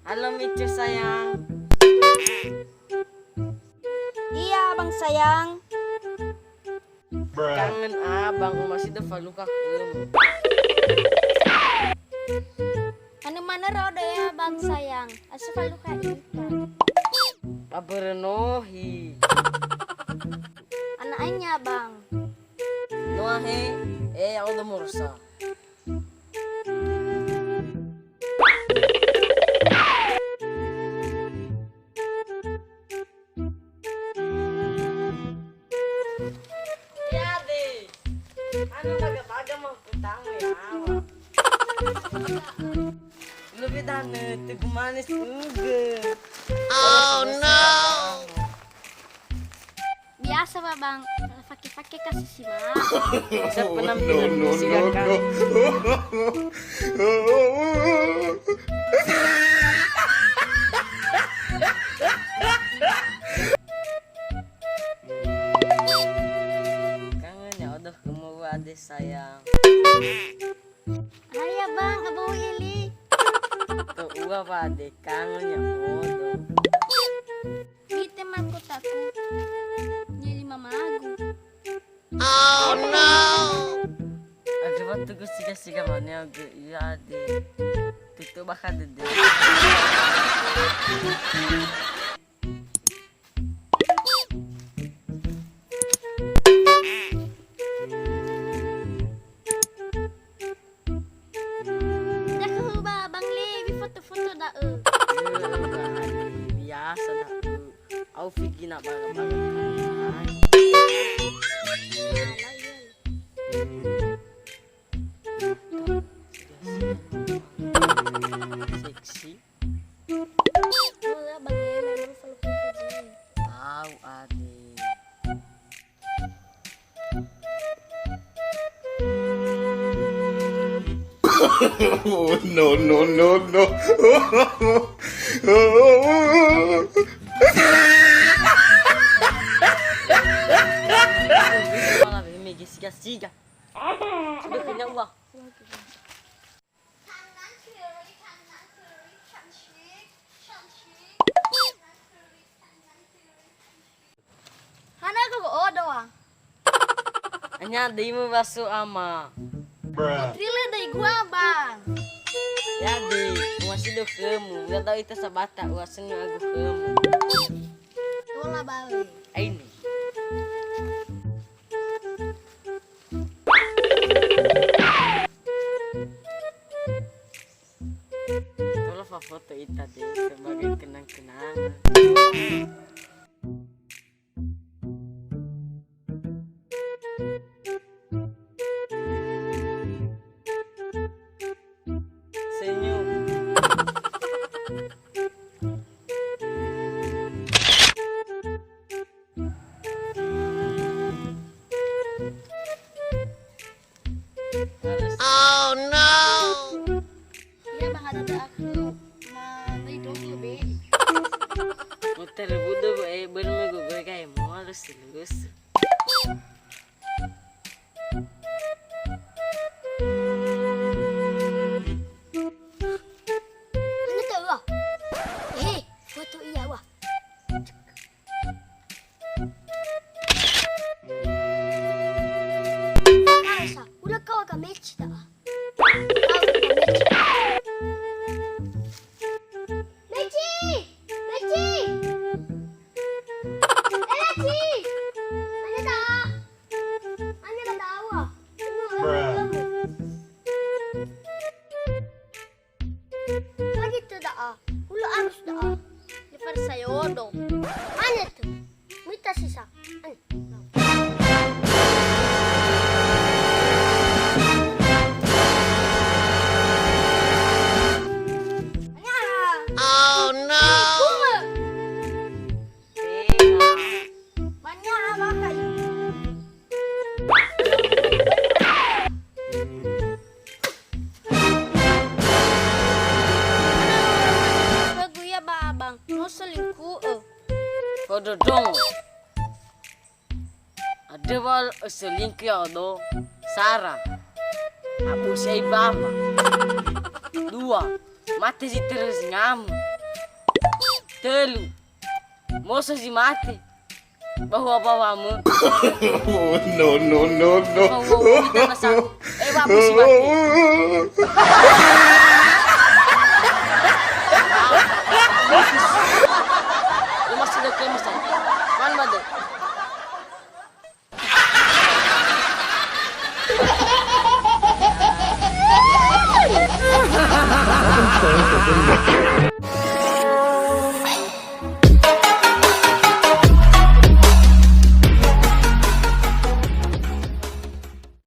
Halo Micu sayang. Iya abang sayang. Kangen abang masih dapat luka kem. Anu mana roda ya abang sayang. Asal luka ikan. Paberenohi. Anaknya bang. Noahe. Ako udah mursa. Ano taga-taga magputang mo yawa? Lubid na, tigumanis uga. Oh no. Biasa ba bang? Pake-pake kasi si Ma. Sa penampilan mo siya ka. Kangen ya, udah kumuha deh sayang. Haya bang, abaw ili. Keuwa pa deh, kangen ya udah. Bite man ko taku. Nyeli mamagu. Oh no! Ada waktu gue siga-siga mana gue iya deh. Tutup bakal deh. Dah ba bang li, bi foto-foto da Biasa dah. Aku fikir nak banget. Seksi. Wala bang li, meron sa lupit ko dyan. Tahu adik. Oh, no, no, no, no. Malah megi siga-siga. Sudah punya uang. Hana ko odo ah. Hanya di mo baso ama. Trila day gua bang. Ya di, masih do kamu. Gak tahu itu sabata, uasannya aku kamu. Wala bali. Ini. Kalau foto itu deh sebagai kenang-kenangan. Senyum. Oh, no. Iya bang ada aku. Ma may dong gabi. Motor budo berminggu kayak mau harus lulus. Ano to wah? Foto iya wah. Asa, udah kau agak match dah. Meci! Meci! Meci! Ano dah? Ano dah tahu ah? Lagi tuh dah. Ulo arus dah. Lepas saya odong. Ano tuh? Mita sisa. Ano? Oh, no. Banyak apa kayu? Lagu ya babang, mau selingkuh Foto dong. Ada wal selingkuh ya do. Sarah. Aku saya bama. 2. Mati si terus nyamuk. 3. Moso si mati. Bawa-bawamu. Oh, no, no, no, no. Bawa kita na sa. Babu si mati. Lumas sila kayo mas. Man ba doon?